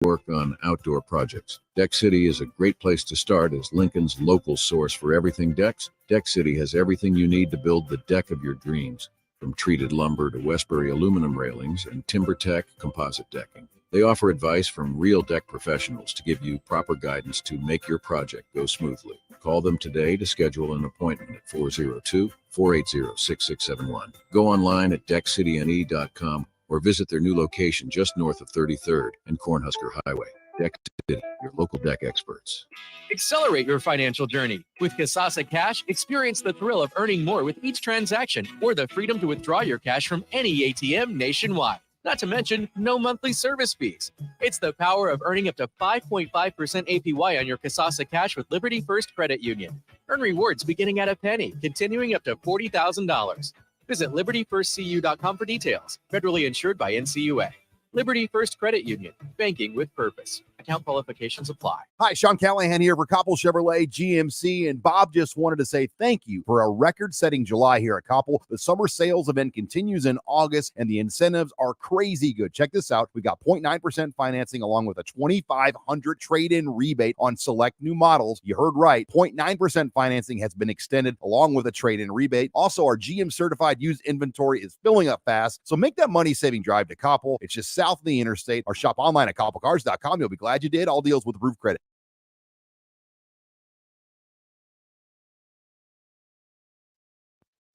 work on outdoor projects. Deck City is a great place to start as Lincoln's local source for everything decks. Deck City has everything you need to build the deck of your dreams, from treated lumber to Westbury aluminum railings and TimberTech composite decking. They offer advice from real deck professionals to give you proper guidance to make your project go smoothly. Call them today to schedule an appointment at 402-480-6671. Go online at deckcityne.com or visit their new location just north of 33rd and Cornhusker Highway. Deck City, your local deck experts. Accelerate your financial journey. With Kasasa Cash, experience the thrill of earning more with each transaction or the freedom to withdraw your cash from any ATM nationwide. Not to mention, no monthly service fees. It's the power of earning up to 5.5% APY on your Kasasa Cash with Liberty First Credit Union. Earn rewards beginning at a penny, continuing up to $40,000. Visit libertyfirstcu.com for details. Federally insured by NCUA. Liberty First Credit Union. Banking with purpose. Account qualifications apply. Hi, Sean Callahan here for Koppel Chevrolet GMC, and Bob just wanted to say thank you for a record-setting July here at Koppel. The summer sales event continues in August, and the incentives are crazy good. Check this out. We got 0.9% financing along with a $2,500 trade-in rebate on select new models. You heard right. 0.9% financing has been extended along with a trade-in rebate. Also, our GM-certified used inventory is filling up fast, so make that money-saving drive to Koppel. It's just south of the interstate, or shop online at koppelcars.com. You'll be glad you did. All deals with roof credit.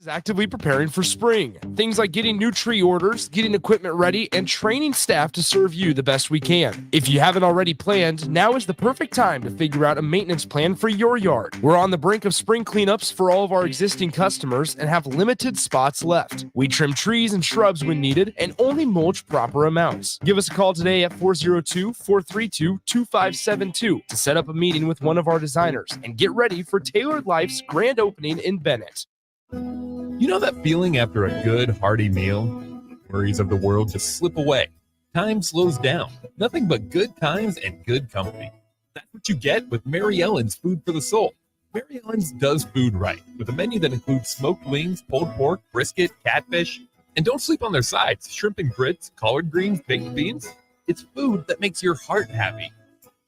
Is actively preparing for spring. Things like getting new tree orders, getting equipment ready, and training staff to serve you the best we can. If you haven't already planned, now is the perfect time to figure out a maintenance plan for your yard. We're on the brink of spring cleanups for all of our existing customers and have limited spots left. We trim trees and shrubs when needed and only mulch proper amounts. Give us a call today at 402-432-2572 to set up a meeting with one of our designers and get ready for Tailored Life's grand opening in Bennett. You know that feeling after a good, hearty meal? Worries of the world just slip away. Time slows down. Nothing but good times and good company. That's what you get with Mary Ellen's Food for the Soul. Mary Ellen's does food right, with a menu that includes smoked wings, pulled pork, brisket, catfish. And don't sleep on their sides. Shrimp and grits, collard greens, baked beans. It's food that makes your heart happy.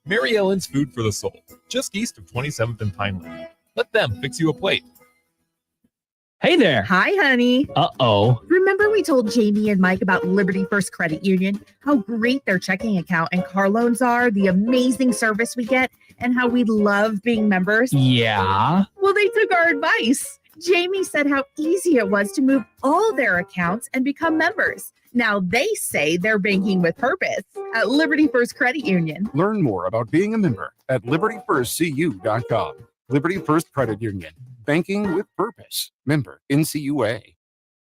Mary Ellen's Food for the Soul, just east of 27th and Pineland. Let them fix you a plate. Hey there. Hi, honey. Uh-oh. Remember we told Jamie and Mike about Liberty First Credit Union, how great their checking account and car loans are, the amazing service we get, and how we love being members? Yeah. Well, they took our advice. Jamie said how easy it was to move all their accounts and become members. Now they say they're banking with purpose at Liberty First Credit Union. Learn more about being a member at libertyfirstcu.com. Liberty First Credit Union. Banking with purpose. Member NCUA.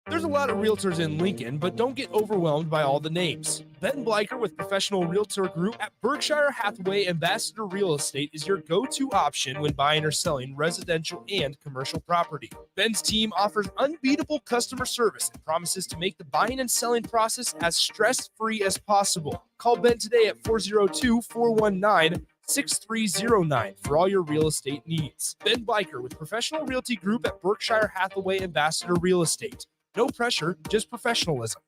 There's a lot of realtors in Lincoln, but don't get overwhelmed by all the names. Ben Bleicher with Professional Realtor Group at Berkshire Hathaway Ambassador Real Estate is your go-to option when buying or selling residential and commercial property. Ben's team offers unbeatable customer service and promises to make the buying and selling process as stress-free as possible. Call Ben today at 402-419-6309 for all your real estate needs. Ben Bleicher with Professional Realty Group at Berkshire Hathaway Ambassador Real Estate. No pressure, just professionalism.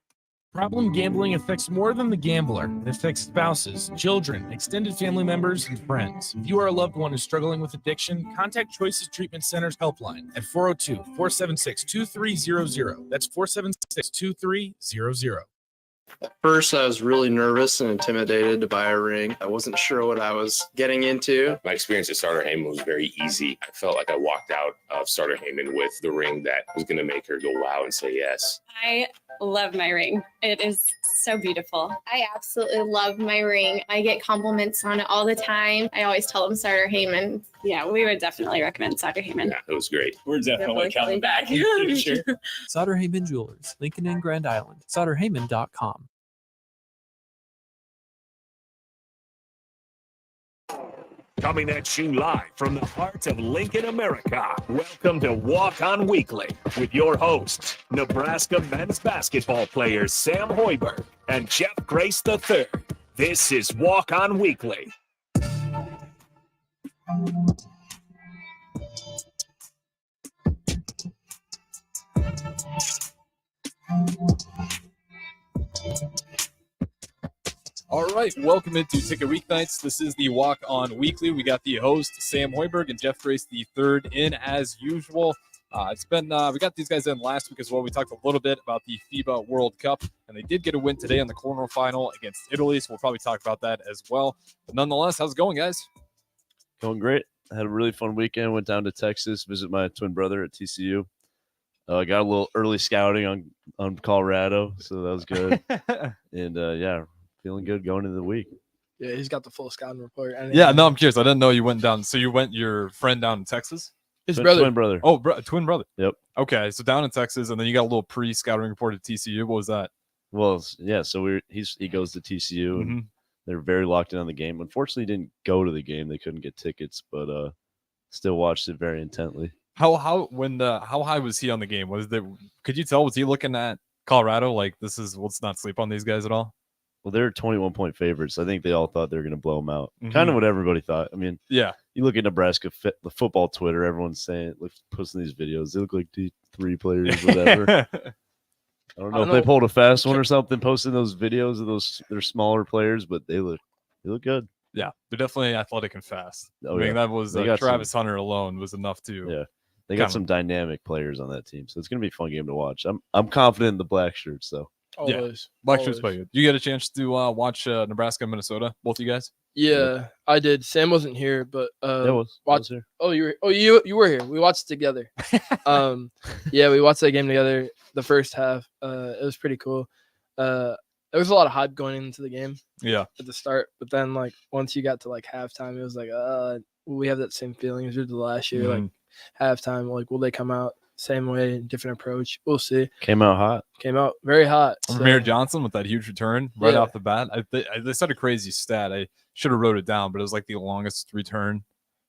Problem gambling affects more than the gambler. It affects spouses, children, extended family members, and friends. If you are a loved one who's struggling with addiction, contact Choices Treatment Center's helpline at 402-476-2300. That's 476-2300. At first, I was really nervous and intimidated to buy a ring. I wasn't sure what I was getting into. My experience at Starter Heyman was very easy. I felt like I walked out of Starter Heyman with the ring that was going to make her go wow and say yes. I love my ring. It is so beautiful. I absolutely love my ring. I get compliments on it all the time. I always tell them Starter Heyman. Yeah, we would definitely recommend Starter Heyman. Yeah, it was great. We're definitely coming back. Sure. Sauter Heyman Jewelers, Lincoln and Grand Island. SauterHeyman.com. Coming at you live from the heart of Lincoln, America. Welcome to Walk On Weekly with your hosts, Nebraska men's basketball players Sam Hoiberg and Jeff Grace III. This is Walk On Weekly. All right, welcome into Ticket Weeknights. This is the Walk On Weekly. We got the host, Sam Hoiberg, and Jeff Grace, the third in as usual. We got these guys in last week as well. We talked a little bit about the FIBA World Cup, and they did get a win today in the quarterfinal against Italy, so we'll probably talk about that as well. But nonetheless, how's it going, guys? Going great. I had a really fun weekend. Went down to Texas, visit my twin brother at TCU. I got a little early scouting on Colorado, so that was good. And feeling good going into the week. Yeah, he's got the full scouting report. Yeah, no, I'm curious. I didn't know you went down. So you went your friend down in Texas? His brother. Twin brother. Oh, twin brother. Yep. Okay, so down in Texas, and then you got a little pre-scouting report at TCU. What was that? Well, yeah, so he goes to TCU, and they're very locked in on the game. Unfortunately, he didn't go to the game. They couldn't get tickets, but still watched it very intently. How high was he on the game? Could you tell, was he looking at Colorado like let's not sleep on these guys at all? Well, they're 21-point favorites. I think they all thought they were going to blow them out. Kind of what everybody thought. I mean, yeah. You look at Nebraska the football Twitter, everyone's saying, posting these videos. They look like D3 players, whatever. I don't know if they pulled a fast one or something, posting those videos of they're smaller players, but they look good. Yeah, they're definitely athletic and fast. Oh, I mean, yeah. that was Travis Hunter alone was enough to. Yeah, they got some dynamic players on that team, so it's going to be a fun game to watch. I'm confident in the black shirts, though. Always. Yeah, black shirts play good. You get a chance to watch Nebraska, Minnesota, both of you guys? Yeah, I did. Sam wasn't here, but was here. Oh, you were here. We watched it together. Yeah, we watched that game together. The first half, it was pretty cool. There was a lot of hype going into the game. Yeah, at the start, but then once you got to halftime, it was we have that same feeling as we did last year. Like halftime, will they come out same way, different approach? We'll see. Came out very hot. Ramir Johnson with that huge return right off the bat. They said a crazy stat. I should have wrote it down, but it was the longest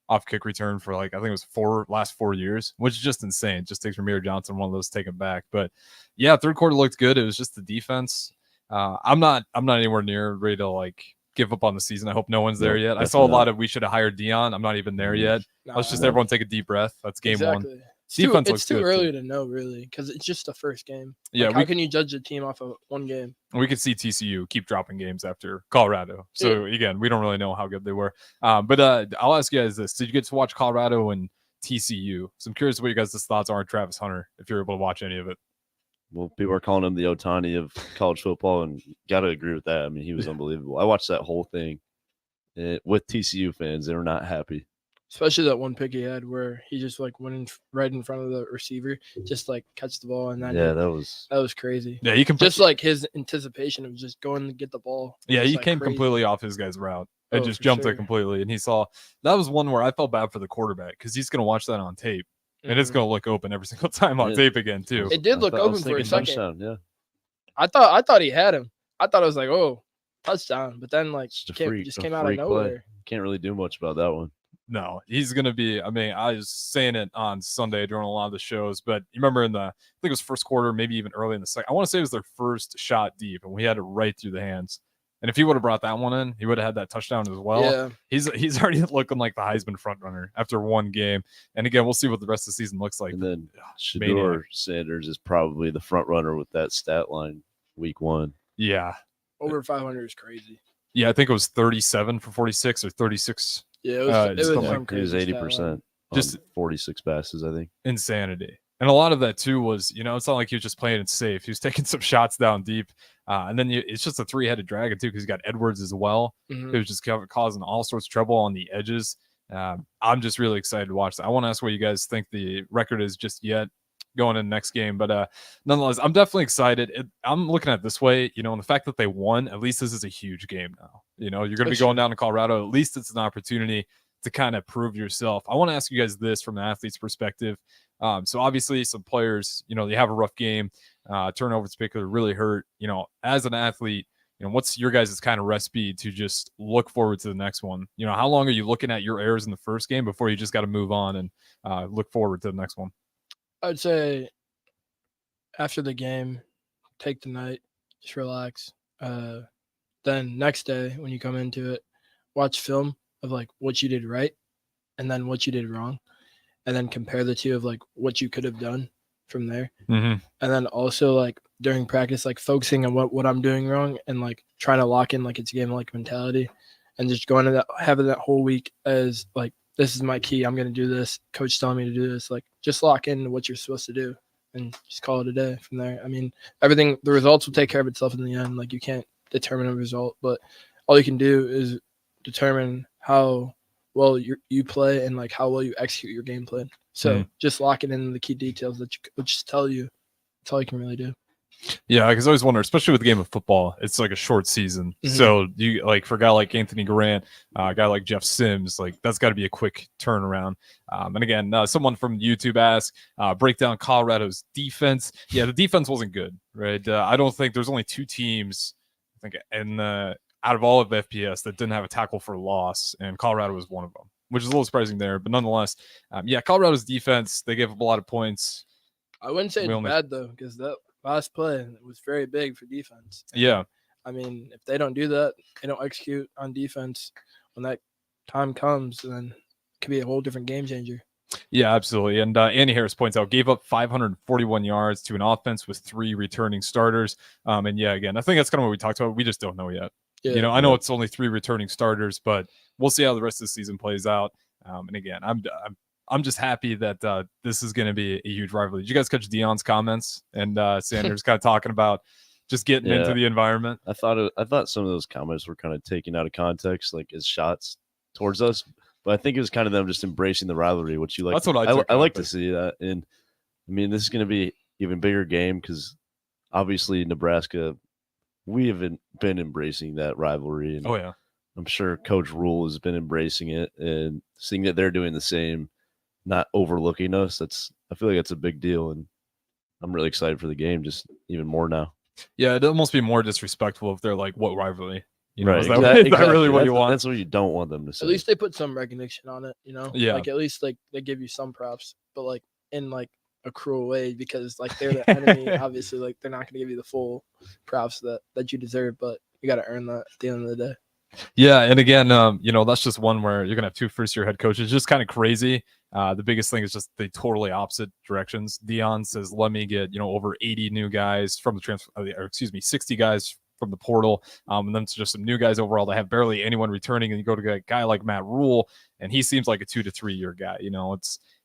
off-kick return for I think it was last 4 years, which is just insane. It just takes Ramir Johnson one of those to take him back. But yeah, third quarter looked good. It was just the defense. I'm not anywhere near ready to give up on the season. I hope no one's there yet. I saw a lot of we should have hired Dion. I'm not even there yet. Let's just everyone take a deep breath. That's game one. Defense it's too good, early to know, really, because it's just the first game. Yeah, how can you judge a team off of one game? We could see TCU keep dropping games after Colorado. So again, we don't really know how good they were. But I'll ask you guys this: did you get to watch Colorado and TCU? So I'm curious what you guys' thoughts are on Travis Hunter, if you're able to watch any of it. Well, people are calling him the Ohtani of college football, and got to agree with that. I mean, he was unbelievable. I watched that whole thing with TCU fans. They were not happy. Especially that one pick he had where he just went right in front of the receiver, just catch the ball, and that was crazy. Yeah, he can just his anticipation of just going to get the ball. Yeah, he came completely off his guy's route and just jumped it completely. And he saw that was one where I felt bad for the quarterback because he's going to watch that on tape, and it's going to look open every single time on tape again too. It did look open for a second. Touchdown, yeah, I thought he had him. I thought it was touchdown, but then just came out of nowhere. Play. Can't really do much about that one. No, he's going to be, I mean, I was saying it on Sunday during a lot of the shows, but you remember I think it was first quarter, maybe even early in the second. I want to say it was their first shot deep, and we had it right through the hands. And if he would have brought that one in, he would have had that touchdown as well. Yeah. He's already looking like the Heisman front runner after one game. And again, we'll see what the rest of the season looks like. And then Shedeur Sanders is probably the front runner with that stat line week one. Yeah. Over 500 is crazy. Yeah, I think it was 37 for 46 or 36. Yeah, it was 80% just 46 passes, I think. Insanity. And a lot of that too was, it's not like he was just playing it safe. He was taking some shots down deep. And then it's just a three-headed dragon too, because you got Edwards as well, who's just causing all sorts of trouble on the edges. I'm just really excited to watch that. I want to ask what you guys think the record is just yet going in the next game. But nonetheless, I'm definitely excited. I'm looking at it this way, and the fact that they won, at least this is a huge game now. You're going to be going down to Colorado. At least it's an opportunity to kind of prove yourself. I want to ask you guys this from an athlete's perspective. So obviously some players, they have a rough game. Turnovers in particular really hurt. As an athlete, what's your guys' kind of recipe to just look forward to the next one? How long are you looking at your errors in the first game before you just got to move on and look forward to the next one? I'd say after the game, take the night, just relax. Then next day when you come into it, watch film of what you did right and then what you did wrong, and then compare the two of what you could have done from there. And then also during practice, like focusing on what I'm doing wrong and like trying to lock in like it's game like mentality, and just going to that having that whole week as like this is my key. I'm gonna do this. Coach telling me to do this. Like just lock in what you're supposed to do and just call it a day from there. I mean, the results will take care of itself in the end. Like you can't determine a result, but all you can do is determine how well you play and like how well you execute your game plan. So just locking in the key details that coaches tell you. That's all you can really do. Yeah, because I always wonder, especially with the game of football, it's like a short season. So you like for a guy like Anthony Grant, a guy like Jeff Sims, like that's got to be a quick turnaround. And again, someone from YouTube asked, break down Colorado's defense. Yeah, the defense wasn't good, right? I don't think there's only 2 teams, I think, out of all of FPS that didn't have a tackle for loss, and Colorado was one of them, which is a little surprising there. But nonetheless, yeah, Colorado's defense, they gave up a lot of points. I wouldn't say it's bad though, because that last play was very big for defense. Yeah. I mean, if they don't do that, they don't execute on defense when that time comes, then it could be a whole different game changer. Yeah, absolutely. And Andy Harris points out, gave up 541 yards to an offense with 3 returning starters. And yeah, again, I think that's kind of what we talked about. We just don't know yet. Yeah. I know it's only 3 returning starters, but we'll see how the rest of the season plays out. And again, I'm just happy that this is going to be a huge rivalry. Did you guys catch Deion's comments and Sanders kind of talking about just getting into the environment? I thought some of those comments were kind of taken out of context, like as shots towards us. But I think it was kind of them just embracing the rivalry, which you like. That's what I like to see that. And I mean, this is going to be even bigger game because obviously Nebraska, we haven't been embracing that rivalry. And oh yeah, I'm sure Coach Rule has been embracing it, and seeing that they're doing the same, not overlooking us. I feel like that's a big deal, and I'm really excited for the game, just even more now. Yeah, it'd almost be more disrespectful if they're like, "What rivalry?" Right? Is that really what you want? That's what you don't want them to say. At least they put some recognition on it, Yeah. Like at least like they give you some props, but like in like a cruel way because like they're the enemy. Obviously, like they're not going to give you the full props that you deserve, but you got to earn that at the end of the day. Yeah, and again, that's just one where you're gonna have 2 first-year head coaches. Just kind of crazy. The biggest thing is just the totally opposite directions. Deion says, "Let me get over 80 new guys from the transfer, 60 guys from the portal, and then just some new guys overall that have barely anyone returning." And you go to a guy like Matt Rule, and he seems like a 2 to 3 year guy.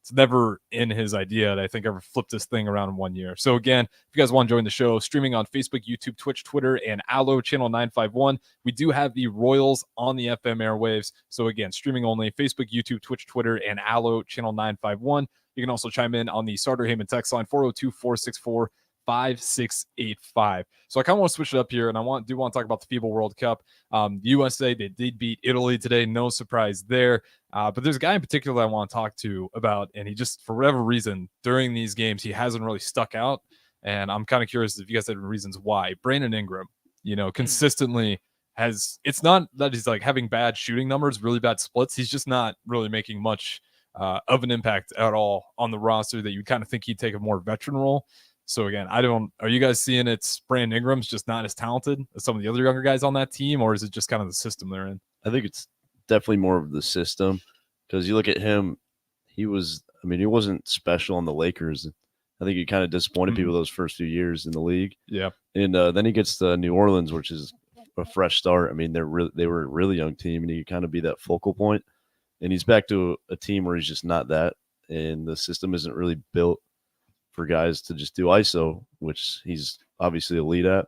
It's never in his idea that I think ever flipped this thing around in 1 year. So again, if you guys want to join the show, streaming on Facebook, YouTube, Twitch, Twitter, and Allo channel 951, we do have the Royals on the FM airwaves. So again, streaming only, Facebook, YouTube, Twitch, Twitter, and Allo channel 951. You can also chime in on the Starter Heyman text line 402-464-5685. So I kind of want to switch it up here, and I do want to talk about the FIBA World Cup. USA, they did beat Italy today. No surprise there. But there's a guy in particular that I want to talk to about, and he just, for whatever reason, during these games, he hasn't really stuck out. And I'm kind of curious if you guys have reasons why. Brandon Ingram, consistently it's not that he's like having bad shooting numbers, really bad splits. He's just not really making much of an impact at all on the roster that you kind of think he'd take a more veteran role. So again, are you guys seeing it's Brandon Ingram's just not as talented as some of the other younger guys on that team, or is it just kind of the system they're in? I think it's definitely more of the system, because you look at him, he wasn't special on the Lakers. I think he kind of disappointed people those first few years in the league. Yeah. And then he gets to New Orleans, which is a fresh start. I mean, they were a really young team, and he could kind of be that focal point. And he's back to a team where he's just not that, and the system isn't really built for guys to just do ISO, which he's obviously elite at.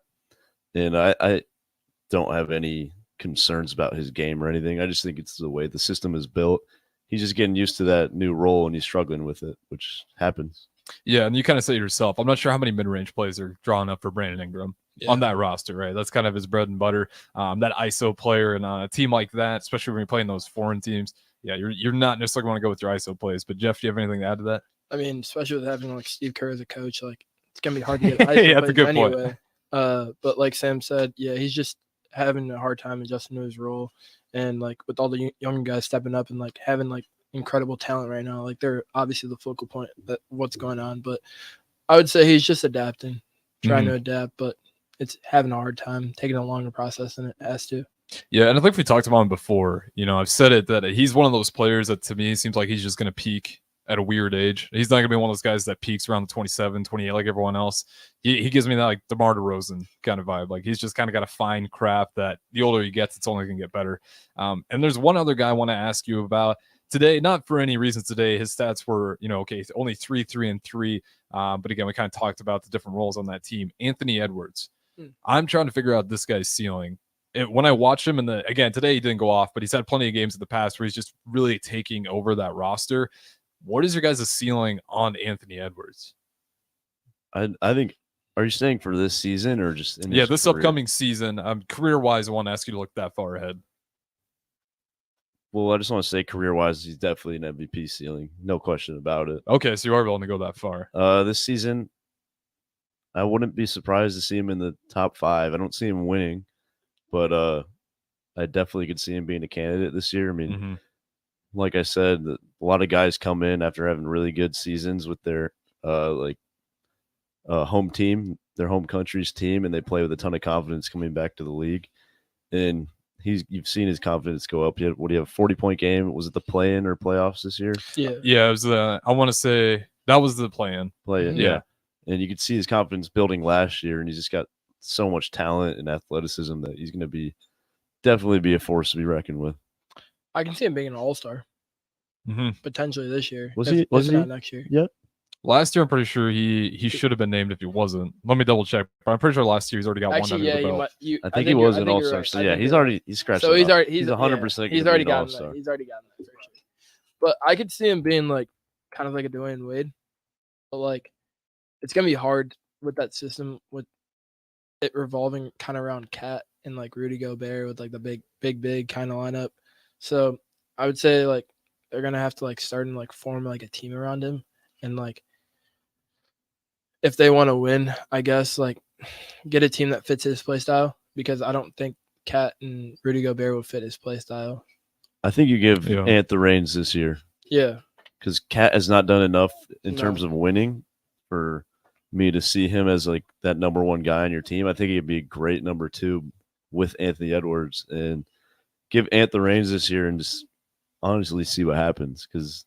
And I don't have any concerns about his game or anything. I just think it's the way the system is built. He's just getting used to that new role, and he's struggling with it, which happens. Yeah, and you kind of say yourself, I'm not sure how many mid-range plays are drawn up for Brandon Ingram on that roster, right? That's kind of his bread and butter. That ISO player, and a team like that, especially when you're playing those foreign teams, yeah, you're not necessarily going to go with your ISO plays. But Jeff, do you have anything to add to that? I mean, especially with having like Steve Kerr as a coach, like it's gonna be hard to get ISO yeah, that's a good anyway. point. But like Sam said, yeah, he's just having a hard time adjusting to his role, and like with all the young guys stepping up and like having like incredible talent right now, like they're obviously the focal point that what's going on. But I would say he's just adapting, trying to adapt, but it's having a hard time, taking a longer process than it has to. Yeah, and I think we talked about him before. I've said it that he's one of those players that to me seems like he's just going to peak at a weird age. He's not going to be one of those guys that peaks around the 27, 28 like everyone else. He gives me that like DeMar DeRozan kind of vibe. Like he's just kind of got a fine craft that the older he gets, it's only going to get better. And there's one other guy I want to ask you about today, not for any reasons today. His stats were, okay, only 3-3-3. But again, we kind of talked about the different roles on that team. Anthony Edwards. I'm trying to figure out this guy's ceiling. When I watch him again, today he didn't go off, but he's had plenty of games in the past where he's just really taking over that roster. What is your guys' ceiling on Anthony Edwards? I think, are you saying for this season or just in his this career? upcoming season? Career-wise, I want to ask you to look that far ahead. Well, I just want to say career-wise, he's definitely an MVP ceiling. No question about it. Okay, so you are willing to go that far. This season, I wouldn't be surprised to see him in the top 5. I don't see him winning, but I definitely could see him being a candidate this year. I mean, like I said, a lot of guys come in after having really good seasons with their home team, their home country's team, and they play with a ton of confidence coming back to the league. And you've seen his confidence go up. What do you have? 40-point game? Was it the play-in or playoffs this year? Yeah, it was I want to say that was the play-in. Yeah. And you could see his confidence building last year, and he's just got so much talent and athleticism that he's going to definitely be a force to be reckoned with. I can see him being an all-star potentially this year. Was if he not next year? Yep. Last year, I'm pretty sure he should have been named if he wasn't. Let me double check. But I'm pretty sure last year he's already got one under the belt. I think he was an all-star. Right. So yeah, he's scratched. So he's 100%. He's already gotten that. He's already gotten that. But I could see him being like kind of like a Dwayne Wade. But like, it's gonna be hard with that system with it revolving kind of around Cat and like Rudy Gobert with like the big kind of lineup. So I would say like they're gonna have to like start and like form like a team around him, and like if they want to win, I guess like get a team that fits his play style, because I don't think Cat and Rudy Gobert will fit his play style. I think you give Ant the reins this year. Yeah, because Cat has not done enough in terms of winning for me to see him as like that number one guy on your team. I think he'd be a great number 2 with Anthony Edwards, and give Ant the reins this year and just honestly see what happens, because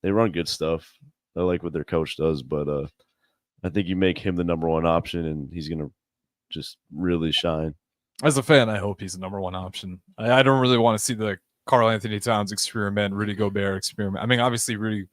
they run good stuff. I like what their coach does, but I think you make him the number 1 option and he's going to just really shine. As a fan, I hope he's the number 1 option. I don't really want to see the Karl Anthony Towns experiment, Rudy Gobert experiment. I mean, obviously Rudy,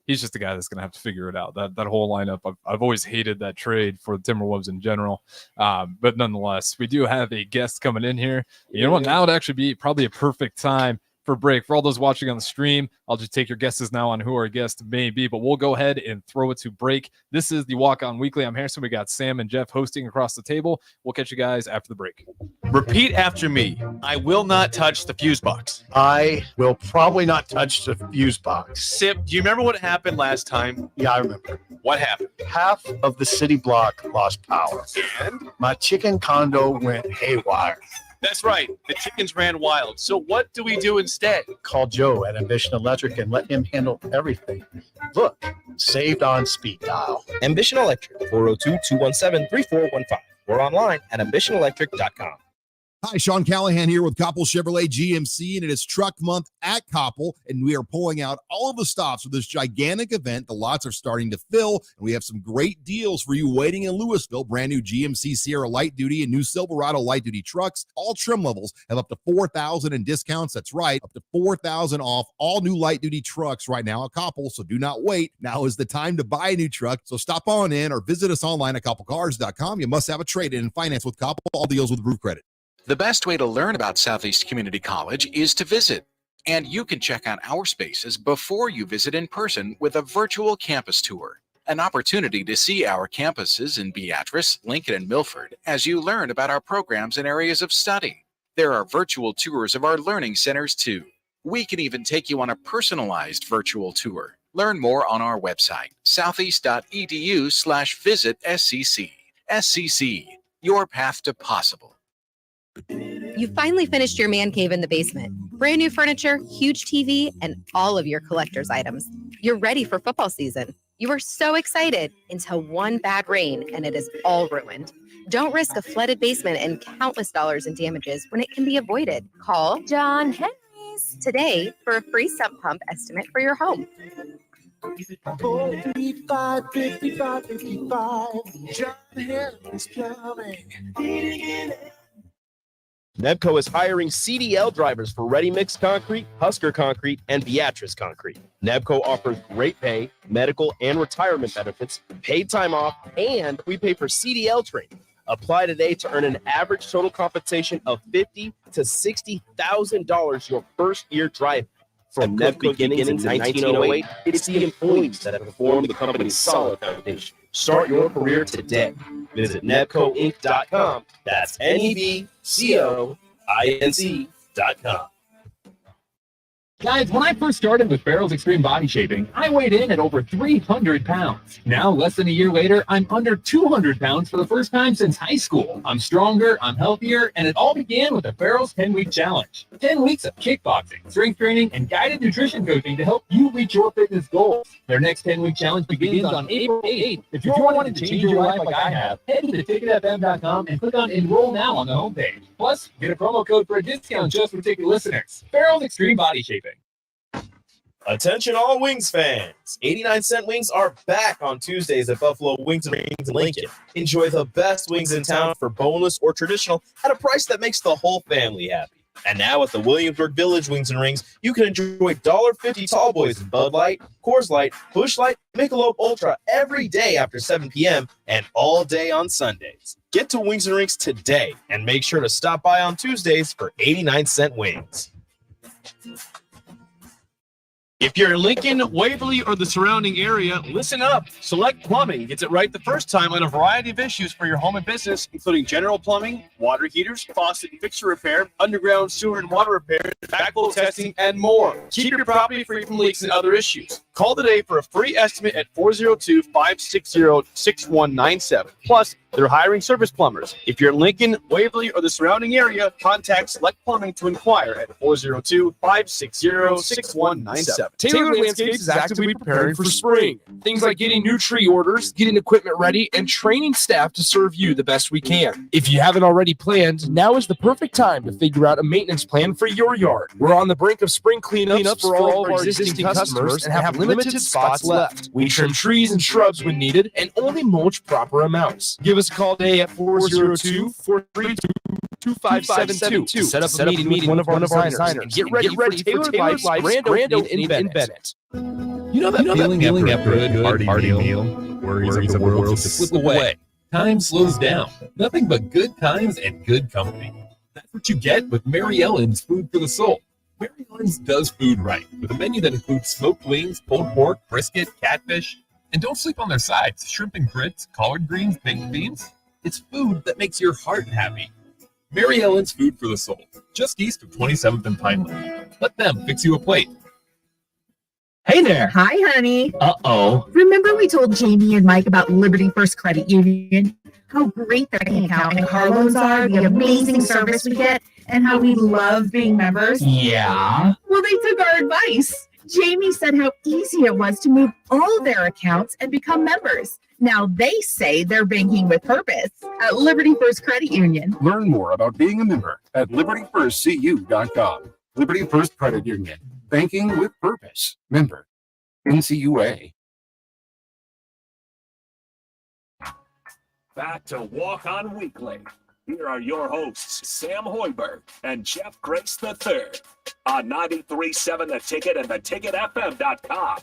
he's just the guy that's going to have to figure it out. That whole lineup, I've always hated that trade for the Timberwolves in general. But nonetheless, we do have a guest coming in here. You know what? Now would actually be probably a perfect time for break. For all those watching on the stream, I'll just take your guesses now on who our guest may be, but we'll go ahead and throw it to break. This is the Walk On Weekly. I'm Harrison. We got Sam and Jeff hosting across the table. We'll catch you guys after the break. Repeat after me. I will not touch the fuse box. I will probably not touch the fuse box. Sip, do you remember what happened last time? Yeah, I remember. What happened? Half of the city block lost power. And? My chicken condo went haywire. That's right. The chickens ran wild. So what do we do instead? Call Joe at Ambition Electric and let him handle everything. Look, saved on speed dial. Ambition Electric, 402-217-3415. Or online at ambitionelectric.com. Hi, Sean Callahan here with Koppel Chevrolet GMC, and it is Truck Month at Koppel, and we are pulling out all of the stops for this gigantic event. The lots are starting to fill, and we have some great deals for you waiting in Louisville. Brand new GMC Sierra Light Duty and new Silverado Light Duty trucks. All trim levels have up to $4,000 in discounts. That's right, up to $4,000 off all new light duty trucks right now at Koppel, so do not wait. Now is the time to buy a new truck, so stop on in or visit us online at koppelcars.com. You must have a trade-in and finance with Koppel. All deals with roof credit. The best way to learn about Southeast Community College is to visit. And you can check out our spaces before you visit in person with a virtual campus tour. An opportunity to see our campuses in Beatrice, Lincoln, and Milford as you learn about our programs and areas of study. There are virtual tours of our learning centers too. We can even take you on a personalized virtual tour. Learn more on our website, southeast.edu/visit SCC. SCC, your path to possible. You finally finished your man cave in the basement. Brand new furniture, huge TV, and all of your collector's items. You're ready for football season. You were so excited until one bad rain and it is all ruined. Don't risk a flooded basement and countless dollars in damages when it can be avoided. Call John Henry's today for a free sump pump estimate for your home. 45, 55, 55. John Henry's Plumbing. Nebco is hiring CDL drivers for Ready Mix Concrete, Husker Concrete, and Beatrice Concrete. Nebco offers great pay, medical, and retirement benefits, paid time off, and we pay for CDL training. Apply today to earn an average total compensation of $50,000 to $60,000 your first year driving. From Nebco's beginnings in 1908, it's the employees that have formed the company's solid foundation. Start your career today. Visit nebcoinc.com. That's NEBCOINC.com. Guys, when I first started with Farrell's Extreme Body Shaping, I weighed in at over 300 pounds. Now, less than a year later, I'm under 200 pounds for the first time since high school. I'm stronger, I'm healthier, and it all began with the Farrell's 10-Week Challenge. 10 weeks of kickboxing, strength training, and guided nutrition coaching to help you reach your fitness goals. Their next 10-week challenge begins on April 8th. If you're wanting to change your life like I have, head to ticketfm.com and click on Enroll Now on the homepage. Plus, get a promo code for a discount just for ticket listeners. Farrell's Extreme Body Shaping. Attention all Wings fans! 89-cent wings are back on Tuesdays at Buffalo Wings and Rings in Lincoln. Enjoy the best wings in town for boneless or traditional at a price that makes the whole family happy. And now at the Williamsburg Village Wings and Rings, you can enjoy $1.50 tall boys in Bud Light, Coors Light, Busch Light, Michelob Ultra every day after 7 p.m. and all day on Sundays. Get to Wings and Rings today and make sure to stop by on Tuesdays for 89-cent wings. If you're in Lincoln, Waverly, or the surrounding area, listen up. Select Plumbing gets it right the first time on a variety of issues for your home and business, including general plumbing, water heaters, faucet and fixture repair, underground sewer and water repair, backflow testing, and more. Keep your property free from leaks and other issues. Call today for a free estimate at 402-560-6197. Plus, they're hiring service plumbers. If you're in Lincoln, Waverly, or the surrounding area, contact Select Plumbing to inquire at 402-560-6197. Taylor Landscapes is actively preparing for spring. Things like getting new tree orders, getting equipment ready, and training staff to serve you the best we can. If you haven't already planned, now is the perfect time to figure out a maintenance plan for your yard. We're on the brink of spring cleanups for all of our existing customers and have limited spots left. We trim trees and shrubs when needed and only mulch proper amounts. Give us a call today at 402-432-2572 to set up a meeting with one of our designers. And get ready for Taylor Life's grand opening in Bennett. You know that feeling after a good hearty meal? Worries of the world just slip away. Time slows down. Nothing but good times and good company. That's what you get with Mary Ellen's Food for the Soul. Mary Ellen's does food right, with a menu that includes smoked wings, pulled pork, brisket, catfish. And don't sleep on their sides. Shrimp and grits, collard greens, baked beans. It's food that makes your heart happy. Mary Ellen's Food for the Soul, just east of 27th and Pineland. Let them fix you a plate. Hey there. Hi, honey. Uh-oh. Remember we told Jamie and Mike about Liberty First Credit Union? How great their bank account and car loans are, the amazing service we get, and how we love being members? Yeah. Well, they took our advice. Jamie said how easy it was to move all their accounts and become members. Now they say they're banking with purpose at Liberty First Credit Union. Learn more about being a member at libertyfirstcu.com. Liberty First Credit Union. Banking with purpose. Member NCUA. Back to Walk On Weekly. Here are your hosts, Sam Hoiberg and Jeff Grace III on 93.7 The Ticket and theticketfm.com.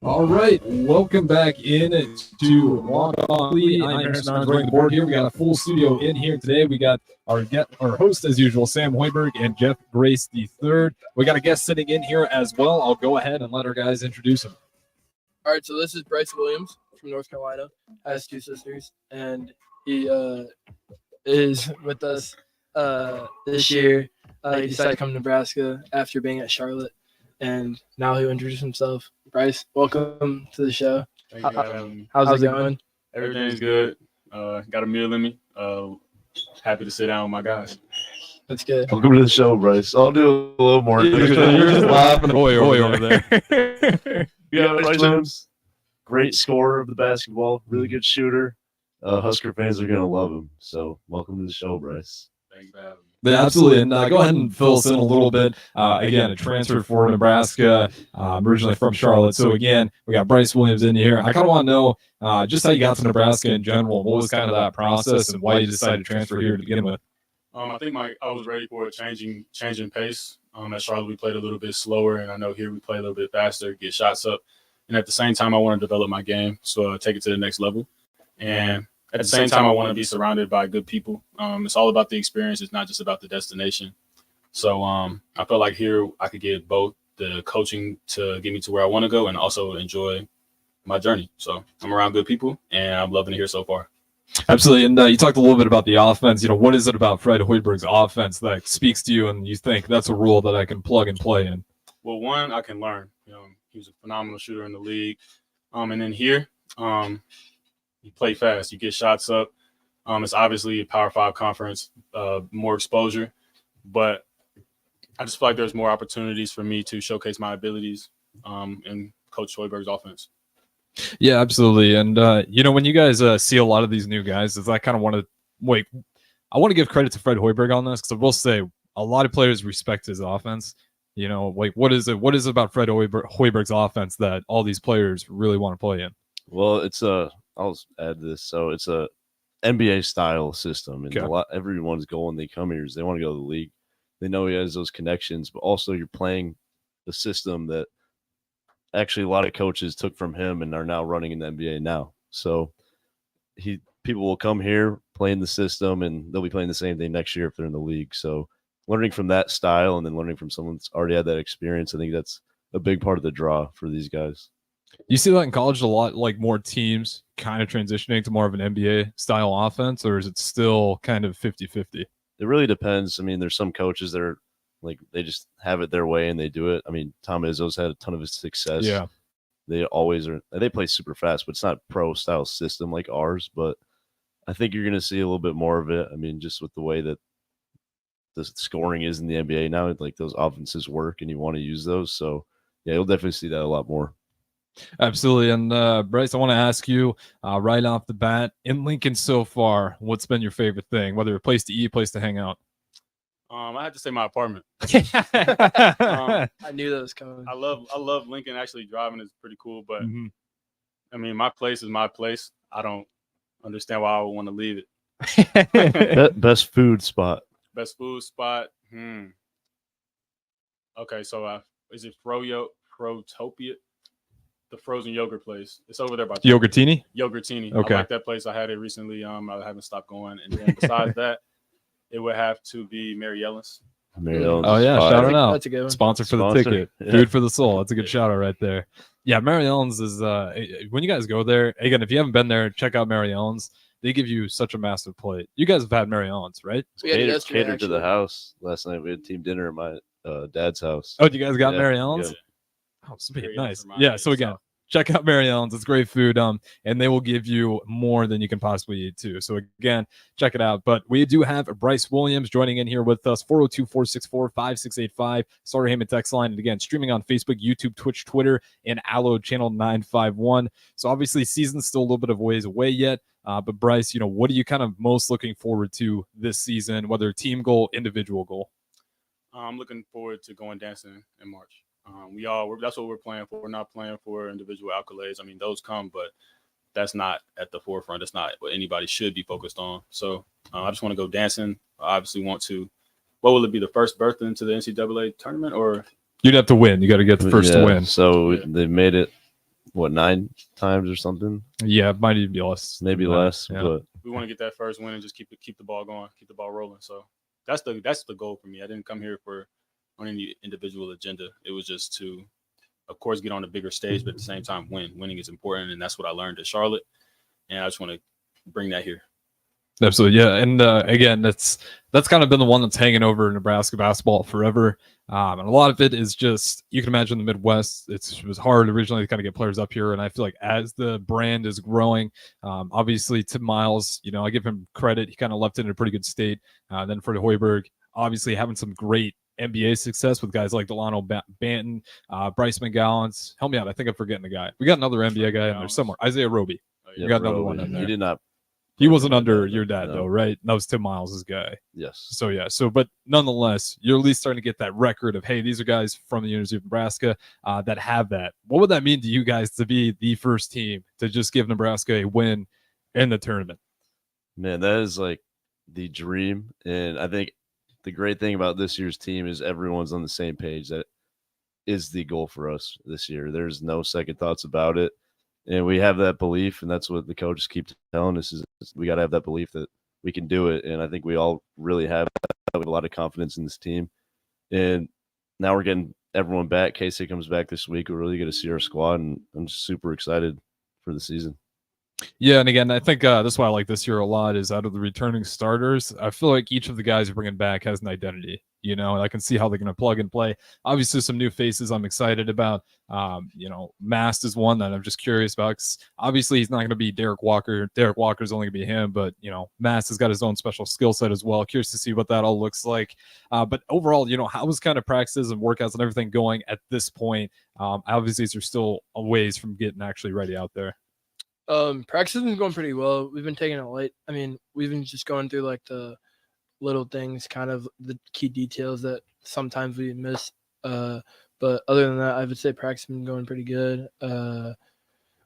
All right, welcome back in to Walk On. I'm Harrison Arms running the board here. We got a full studio in here today. We got our host, as usual, Sam Hoiberg and Jeff Grace III. We got a guest sitting in here as well. I'll go ahead and let our guys introduce him. All right, so this is Bryce Williams from North Carolina. Has two sisters, and he is with us this year. He decided to come to Nebraska after being at Charlotte, and now he'll introduce himself. Bryce, welcome to the show. Thank you for having me. How's it going? Everything's good. Got a meal in me. Happy to sit down with my guys. That's good. Welcome to the show, Bryce. I'll do a little more. You're just laughing over there. Yeah, Bryce Williams, great scorer of the basketball, really good shooter. Husker fans are gonna love him. So welcome to the show, Bryce. Thanks for having me. Yeah, absolutely. And go ahead and fill us in a little bit. Again, a transfer for Nebraska, originally from Charlotte. So again, we got Bryce Williams in here. I kind of want to know just how you got to Nebraska in general. What was kind of that process and why you decided to transfer here to begin with? I think I was ready for a changing pace. At Charlotte, we played a little bit slower, and I know here we play a little bit faster, get shots up. And at the same time, I want to develop my game, so take it to the next level. And at the same time, I want to be surrounded by good people. It's all about the experience. It's not just about the destination. So I felt like here I could get both the coaching to get me to where I want to go and also enjoy my journey. So I'm around good people, and I'm loving it here so far. Absolutely. And you talked a little bit about the offense. What is it about Fred Hoiberg's offense that speaks to you and you think that's a role that I can plug and play in? Well, one, I can learn. He was a phenomenal shooter in the league. And then here, you play fast. You get shots up. It's obviously a Power 5 conference, more exposure. But I just feel like there's more opportunities for me to showcase my abilities in Coach Hoiberg's offense. Yeah, absolutely. And, when you guys see a lot of these new guys, is that kind of I want to give credit to Fred Hoiberg on this because I will say a lot of players respect his offense. What is it about Fred Hoiberg's offense that all these players really want to play in? Well, I'll add this. So it's a NBA style system, and everyone's goal when they come here is they want to go to the league. They know he has those connections, but also you're playing the system that actually a lot of coaches took from him and are now running in the NBA now. So people will come here, play in the system, and they'll be playing the same thing next year if they're in the league. So learning from that style and then learning from someone that's already had that experience, I think that's a big part of the draw for these guys. You see that in college a lot, like more teams kind of transitioning to more of an NBA style offense, or is it still kind of 50-50? It really depends. I mean, there's some coaches that are like, they just have it their way and they do it. I mean, Tom Izzo's had a ton of success. Yeah. They play super fast, but it's not pro style system like ours. But I think you're going to see a little bit more of it. I mean, just with the way that the scoring is in the NBA now, like those offenses work and you want to use those. So yeah, you'll definitely see that a lot more. Absolutely. And Bryce, I want to ask you right off the bat, in Lincoln so far, what's been your favorite thing, whether a place to eat, place to hang out? I have to say my apartment. I knew that was coming. I love Lincoln. Actually, driving is pretty cool, but I mean, my place is my place. I don't understand why I would want to leave it. Best food spot. Best food spot. Okay, so is it Protopia? The frozen yogurt place. It's over there by Yogurtini? Yogurtini. Okay. I like that place. I had it recently. I haven't stopped going. And then besides that, it would have to be Mary Ellen's. Mary Ellen's. Oh yeah, shout it out. That's a good one. Sponsor for the ticket. Yeah. Food for the soul. That's a good shout out right there. Yeah, Mary Ellen's is when you guys go there, again, if you haven't been there, check out Mary Ellen's. They give you such a massive plate. You guys have had Mary Ellen's, right? We had it yesterday, catered to the house last night. We had team dinner at my dad's house. Oh, you guys got Mary Yeah. Ellen's? Oh, sweet, nice. Yeah, so again, check out Mary Ellen's. It's great food. And they will give you more than you can possibly eat too. So again, check it out. But we do have Bryce Williams joining in here with us, 402-464-5685, Starter Heyman text line. And again, streaming on Facebook, YouTube, Twitch, Twitter, and Allo channel 951. So obviously season's still a little bit of ways away yet. But Bryce, what are you kind of most looking forward to this season, whether team goal, individual goal? I'm looking forward to going dancing in March. That's what we're playing for. We're not playing for individual accolades. I mean, those come, but that's not at the forefront. That's not what anybody should be focused on. So I just want to go dancing. I obviously want to. What will it be? The first berth into the NCAA tournament, or you'd have to win? You got to get the first to win. So they made it 9 times or something. Yeah, it might even be less. Maybe less, yeah. but we want to get that first win and just keep the ball going, keep the ball rolling. So that's the goal for me. I didn't come here on any individual agenda. It was just to, of course, get on a bigger stage, but at the same time, winning is important. And that's what I learned at Charlotte. And I just want to bring that here. Absolutely. Yeah. And again, that's kind of been the one that's hanging over Nebraska basketball forever. And a lot of it is just, you can imagine the Midwest, it was hard originally to kind of get players up here. And I feel like as the brand is growing, obviously Tim Miles, I give him credit. He kind of left it in a pretty good state. Then for Hoiberg, obviously having some great NBA success with guys like Delano Banton, Bryce McGowan. Help me out. I think I'm forgetting the guy. We got another NBA guy in there somewhere. Isaiah Roby. Yeah, we got another Roby. one in there. He did not. He wasn't under your dad No. though, right? That was Tim Miles' guy. Yes. So yeah. So, but nonetheless, you're at least starting to get that record of, hey, these are guys from the University of Nebraska that have that. What would that mean to you guys to be the first team to just give Nebraska a win in the tournament? Man, that is like the dream. And I think the great thing about this year's team is everyone's on the same page. That is the goal for us this year. There's no second thoughts about it. And we have that belief, and that's what the coaches keep telling us is we got to have that belief that we can do it. And I think we all really have a lot of confidence in this team. And now we're getting everyone back. Casey comes back this week. We're really going to see our squad, and I'm just super excited for the season. Yeah, and again, I think that's why I like this year a lot is out of the returning starters, I feel like each of the guys you're bringing back has an identity, you know, and I can see how they're going to plug and play. Obviously, some new faces I'm excited about. You know, Mast is one that I'm just curious about because obviously he's not going to be Derek Walker. Derek Walker's only going to be him, but, you know, Mast has got his own special skill set as well. Curious to see what that all looks like. But overall, you know, how was kind of practices and workouts and everything going at this point? Obviously, you're still a ways from getting actually ready out there. Practice has been going pretty well. We've been taking it light. I mean, we've been just going through like the little things, kind of the key details that sometimes we miss. But other than that, I would say practice has been going pretty good.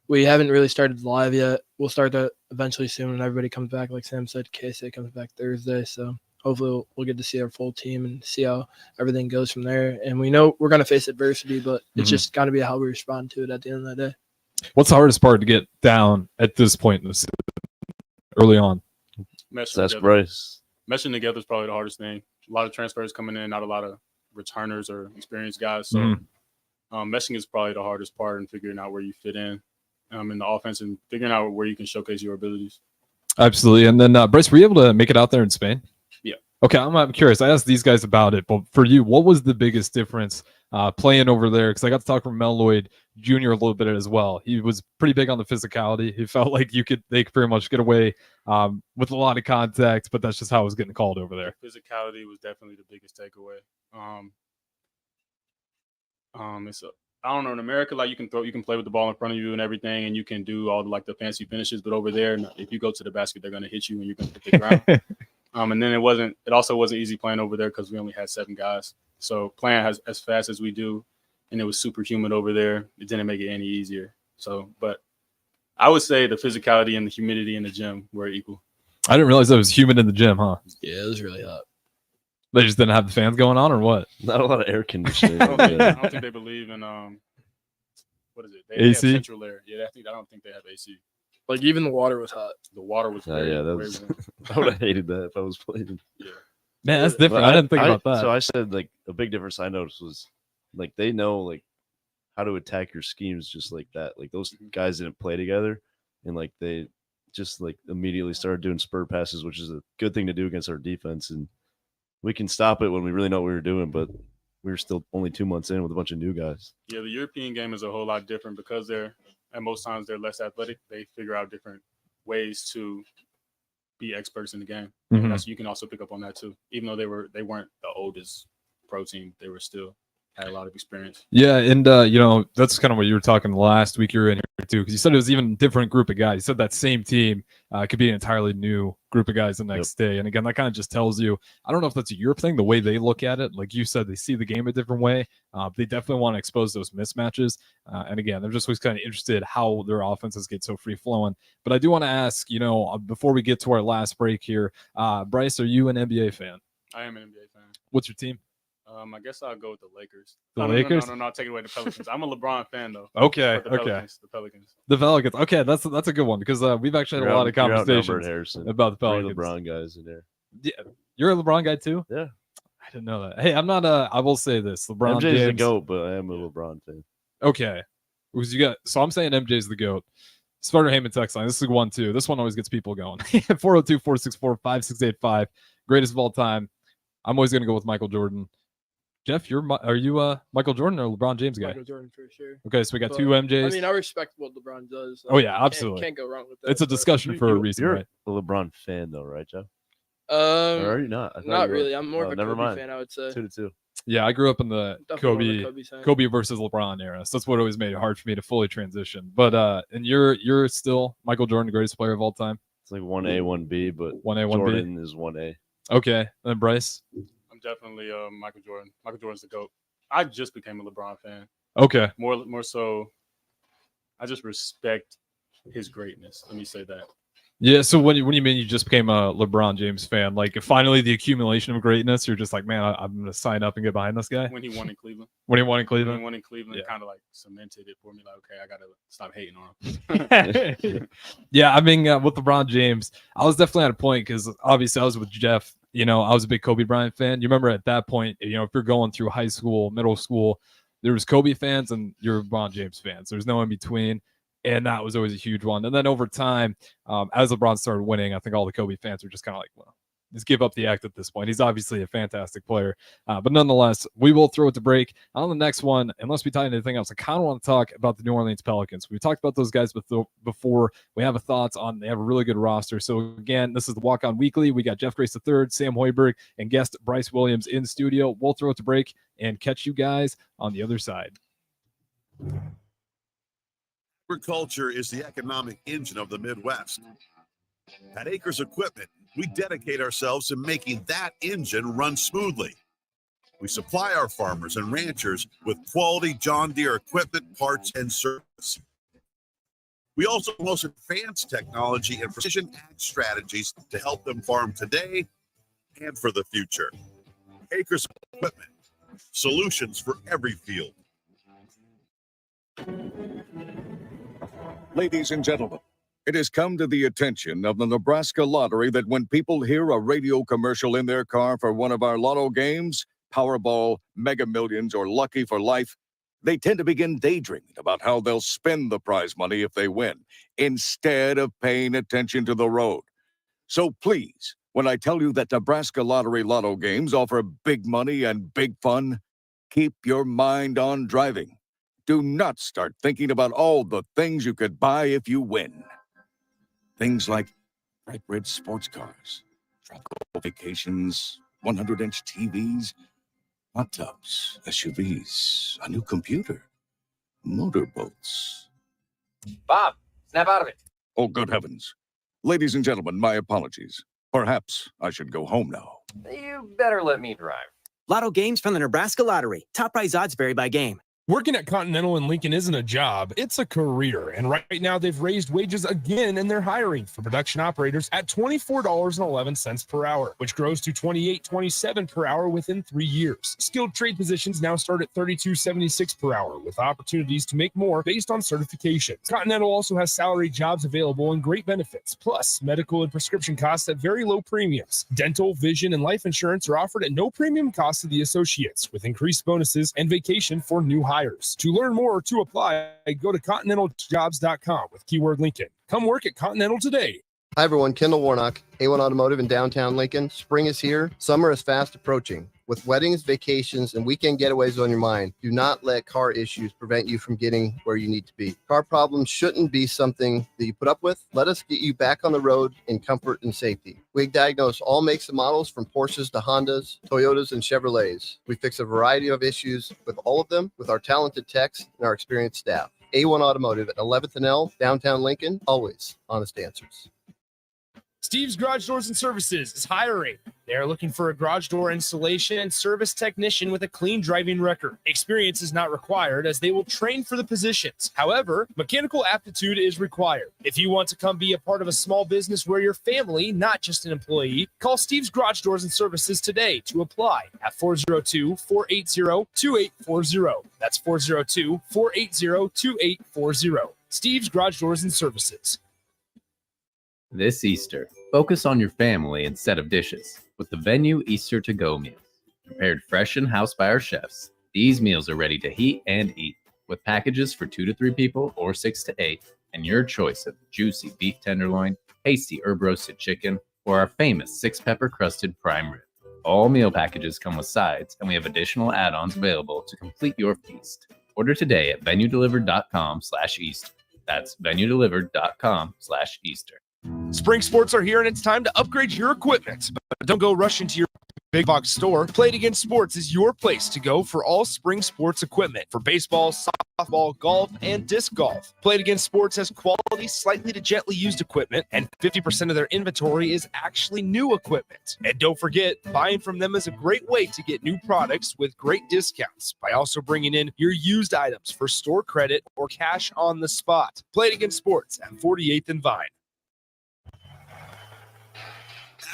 We haven't really started live yet. We'll start that eventually soon when everybody comes back. Like Sam said, KSA comes back Thursday. So hopefully we'll get to see our full team and see how everything goes from there. And we know we're going to face adversity, but it's just got to be how we respond to it at the end of the day. What's the hardest part to get down at this point in the season, early on? That's Bryce. Meshing together is probably the hardest thing. A lot of transfers coming in, not a lot of returners or experienced guys. So meshing is probably the hardest part and figuring out where you fit in the offense and figuring out where you can showcase your abilities. Absolutely. And then, Bryce, were you able to make it out there in Spain? Yeah. Okay, I'm curious. I asked these guys about it, but for you, what was the biggest difference playing over there? Because I got to talk with Mel Lloyd Jr. a little bit as well. He was pretty big on the physicality. He felt like they could pretty much get away with a lot of contact, but that's just how it was getting called over there. Physicality was definitely the biggest takeaway. I don't know, in America, like you can play with the ball in front of you and everything, and you can do all the fancy finishes. But over there, if you go to the basket, they're going to hit you and you're going to hit the ground. And then it also wasn't easy playing over there because we only had 7 guys. So playing as fast as we do, and it was super humid over there, it didn't make it any easier. So, but I would say the physicality and the humidity in the gym were equal. I didn't realize it was humid in the gym, huh? Yeah, it was really hot. They just didn't have the fans going on, or what? Not a lot of air conditioning. I don't think they believe in what is it? They AC? have central air. Yeah, I don't think they have AC. Like even the water was hot. The water was Yeah, that was. I would have hated that if I was playing. Yeah. Man, that's different. I didn't think about that. So I said like a big difference I noticed was like they know like how to attack your schemes just like that. Like those guys didn't play together, and like they just like immediately started doing spur passes, which is a good thing to do against our defense. And we can stop it when we really know what we were doing, but we were still only 2 months in with a bunch of new guys. Yeah, the European game is a whole lot different because at most times they're less athletic. They figure out different ways to be experts in the game. Mhm. And you can also pick up on that too. Even though they weren't the oldest pro team, they were still had a lot of experience. Yeah, and that's kind of what you were talking last week. You were in here too, because you said it was even a different group of guys. You said that same team could be an entirely new group of guys the next day. And again, that kind of just tells you, I don't know if that's a Europe thing, the way they look at it. Like you said, they see the game a different way. They definitely want to expose those mismatches. And again, they're just always kind of interested how their offenses get so free flowing. But I do want to ask, before we get to our last break here, Bryce, are you an NBA fan? I am an NBA fan. What's your team? I guess I'll go with the Lakers. Lakers? No, take it away the Pelicans. I'm a LeBron fan though. Okay, The Pelicans. The Pelicans. Okay, that's a good one because we've actually had a lot of conversations about the Pelicans. LeBron guys in there. Yeah, you're a LeBron guy too. Yeah, I didn't know that. Hey, I'm not. I will say this: LeBron MJ's James. the GOAT, but I am a LeBron fan. Okay, because so I'm saying MJ's the GOAT. Starter Heyman text line. This is a good one too. This one always gets people going. 402-464-5685. Greatest of all time. I'm always gonna go with Michael Jordan. Jeff, are you Michael Jordan or LeBron James guy? Michael Jordan for sure. Okay, so we got 2 MJs. I mean, I respect what LeBron does. So Oh yeah, absolutely. Can't go wrong with that. It's a discussion for a reason, You're right? a LeBron fan though, right, Jeff? Or are you not? I thought Not you were. really. I'm more of a never Kobe mind. fan, I would say. 2-2. Yeah, I grew up in the Definitely one of the Kobe times. Kobe versus LeBron era. So that's what always made it hard for me to fully transition. But and you're still Michael Jordan, the greatest player of all time. It's like 1A, 1B, but 1A, 1B. Jordan is 1A. Okay, and then Bryce. I'm definitely Michael Jordan. Michael Jordan's the GOAT. I just became a LeBron fan. Okay. More so, I just respect his greatness. Let me say that. Yeah, so when you mean you just became a LeBron James fan, like finally the accumulation of greatness, you're just like, man, I'm going to sign up and get behind this guy? When he won in Cleveland. When he won in Cleveland? When he won in Cleveland, it kind of like cemented it for me. Like, okay, I got to stop hating on him. Yeah, I mean, with LeBron James, I was definitely at a point because obviously I was with Jeff. You know, I was a big Kobe Bryant fan. You remember at that point, you know, if you're going through high school, middle school, there was Kobe fans and you're LeBron James fans. There's no in between. And that was always a huge one. And then over time, as LeBron started winning, I think all the Kobe fans were just kind of like, well, just give up the act at this point. He's obviously a fantastic player. But nonetheless, we will throw it to break. On the next one, unless we tie into anything else, I kind of want to talk about the New Orleans Pelicans. We talked about those guys before. We have thoughts on they have a really good roster. So, again, this is the Walk On Weekly. We got Jeff Grace III, Sam Hoiberg, and guest Bryce Williams in studio. We'll throw it to break and catch you guys on the other side. Agriculture is the economic engine of the Midwest. At Acres Equipment, we dedicate ourselves to making that engine run smoothly. We supply our farmers and ranchers with quality John Deere equipment, parts, and service. We also have the most advanced technology and precision ag strategies to help them farm today and for the future. Acres Equipment, solutions for every field. Ladies and gentlemen, it has come to the attention of the Nebraska Lottery that when people hear a radio commercial in their car for one of our lotto games, Powerball, Mega Millions, or Lucky for Life, they tend to begin daydreaming about how they'll spend the prize money if they win, instead of paying attention to the road. So please, when I tell you that Nebraska Lottery lotto games offer big money and big fun, keep your mind on driving. Do not start thinking about all the things you could buy if you win. Things like bright red sports cars, tropical vacations, 100-inch TVs, hot tubs, SUVs, a new computer, motorboats. Bob, snap out of it. Oh, good heavens. Ladies and gentlemen, my apologies. Perhaps I should go home now. You better let me drive. Lotto games from the Nebraska Lottery. Top prize odds vary by game. Working at Continental in Lincoln isn't a job, it's a career. And right now they've raised wages again and they're hiring for production operators at $24.11 per hour, which grows to $28.27 per hour within 3 years. Skilled trade positions now start at $32.76 per hour with opportunities to make more based on certifications. Continental also has salary jobs available and great benefits, plus medical and prescription costs at very low premiums. Dental, vision, and life insurance are offered at no premium cost to the associates with increased bonuses and vacation for new hires. To learn more or to apply, go to continentaljobs.com with keyword Lincoln. Come work at Continental today. Hi, everyone. Kendall Warnock, A1 Automotive in downtown Lincoln. Spring is here. Summer is fast approaching. With weddings, vacations, and weekend getaways on your mind, do not let car issues prevent you from getting where you need to be. Car problems shouldn't be something that you put up with. Let us get you back on the road in comfort and safety. We diagnose all makes and models from Porsches to Hondas, Toyotas, and Chevrolets. We fix a variety of issues with all of them with our talented techs and our experienced staff. A1 Automotive at 11th and L, downtown Lincoln, always honest answers. Steve's Garage Doors and Services is hiring. They are looking for a garage door installation and service technician with a clean driving record. Experience is not required as they will train for the positions. However, mechanical aptitude is required. If you want to come be a part of a small business where you're family, not just an employee, call Steve's Garage Doors and Services today to apply at 402-480-2840. That's 402-480-2840. Steve's Garage Doors and Services. This Easter, focus on your family instead of dishes with the Venue Easter to-go meals. Prepared fresh in-house by our chefs, these meals are ready to heat and eat with packages for 2 to 3 people or 6 to 8 and your choice of juicy beef tenderloin, tasty herb roasted chicken, or our famous 6-pepper crusted prime rib. All meal packages come with sides and we have additional add-ons available to complete your feast. Order today at venuedelivered.com/Easter. That's venuedelivered.com/Easter. Spring sports are here and it's time to upgrade your equipment. But don't go rushing to your Big Box Store, Play It Again Sports is your place to go for all spring sports equipment for baseball, softball, golf, and disc golf. Play It Again Sports has quality, slightly to gently used equipment, and 50% of their inventory is actually new equipment. And don't forget, buying from them is a great way to get new products with great discounts by also bringing in your used items for store credit or cash on the spot. Play It Again Sports at 48th and Vine.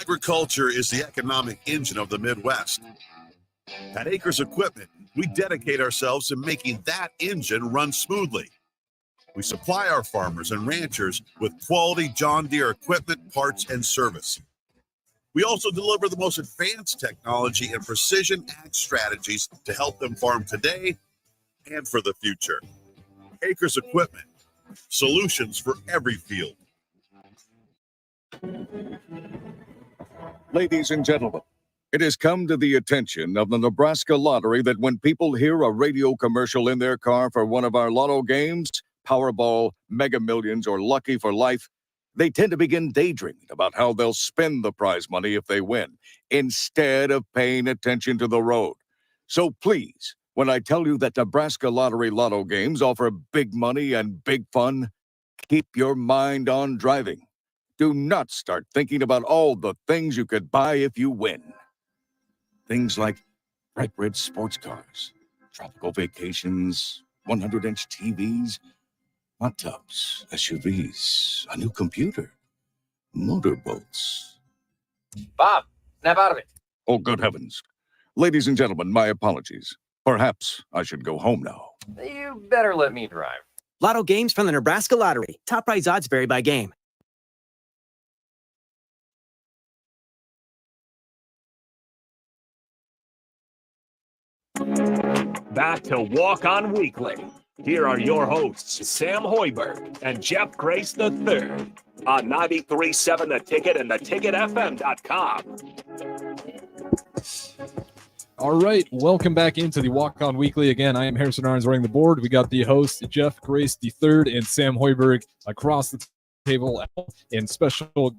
Agriculture is the economic engine of the Midwest. At Acres Equipment, we dedicate ourselves to making that engine run smoothly. We supply our farmers and ranchers with quality John Deere equipment, parts, and service. We also deliver the most advanced technology and precision ag strategies to help them farm today and for the future. Acres Equipment, solutions for every field. Ladies and gentlemen, it has come to the attention of the Nebraska Lottery that when people hear a radio commercial in their car for one of our lotto games, Powerball, Mega Millions, or Lucky for Life, they tend to begin daydreaming about how they'll spend the prize money if they win, instead of paying attention to the road. So please, when I tell you that Nebraska Lottery lotto games offer big money and big fun, keep your mind on driving. Do not start thinking about all the things you could buy if you win. Things like bright red sports cars, tropical vacations, 100-inch TVs, hot tubs, SUVs, a new computer, motorboats. Bob, snap out of it. Oh, good heavens. Ladies and gentlemen, my apologies. Perhaps I should go home now. You better let me drive. Lotto games from the Nebraska Lottery. Top prize odds vary by game. Back to Walk On Weekly. Here are your hosts, Sam Hoiberg and Jeff Grace III on 93.7 The Ticket and theticketfm.com. All right, welcome back into the Walk On Weekly. Again, I am Harrison Arns running the board. We got the hosts, Jeff Grace III and Sam Hoiberg across the table in special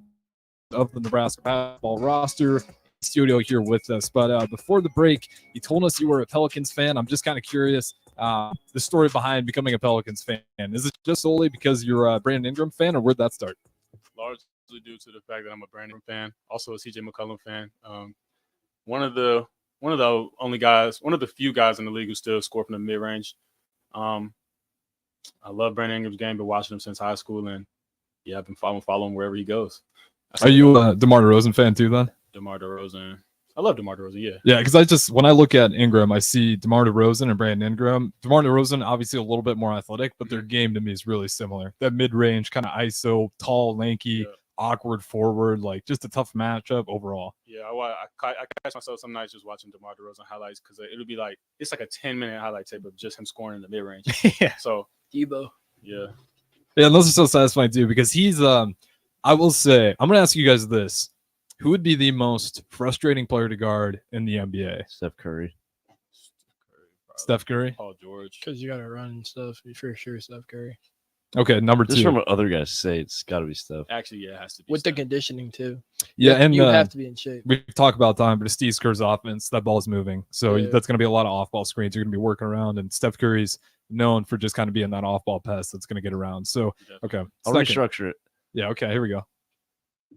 of the Nebraska basketball roster studio here with us. But before the break, you told us you were a Pelicans fan. I'm just kind of curious the story behind becoming a Pelicans fan. Is it just solely because you're a Brandon Ingram fan, or where'd that start? Largely due to the fact that I'm a Brandon Ingram fan, also a CJ McCollum fan. One of the few guys in the league who still score from the mid range. I love Brandon Ingram's game, been watching him since high school, and yeah, I've been following wherever he goes. Are you a DeMar DeRozan fan too then? DeMar DeRozan. I love DeMar DeRozan, yeah. Yeah, because when I look at Ingram, I see DeMar DeRozan and Brandon Ingram. DeMar DeRozan, obviously a little bit more athletic, but their game to me is really similar. That mid-range, kind of ISO, tall, lanky, awkward forward, like just a tough matchup overall. Yeah, I catch myself some nights just watching DeMar DeRozan highlights because it'll be like, it's like a 10-minute highlight tape of just him scoring in the mid-range. Yeah. So, Debo. Yeah. Yeah, and those are so satisfying too because he's, I will say, I'm going to ask you guys this. Who would be the most frustrating player to guard in the NBA? Steph Curry. Steph Curry? Paul George. Because you got to run and stuff. For sure, Steph Curry. Okay, number two. Just from what other guys say, it's got to be Steph. Actually, yeah, it has to be. With the conditioning, too. Yeah, and you have to be in shape. We talk about time, but it's Steve Kerr's offense. That ball's moving. So that's going to be a lot of off-ball screens you're going to be working around, and Steph Curry's known for just kind of being that off-ball pest that's going to get around. So, okay. I'll restructure it. Yeah, okay, here we go.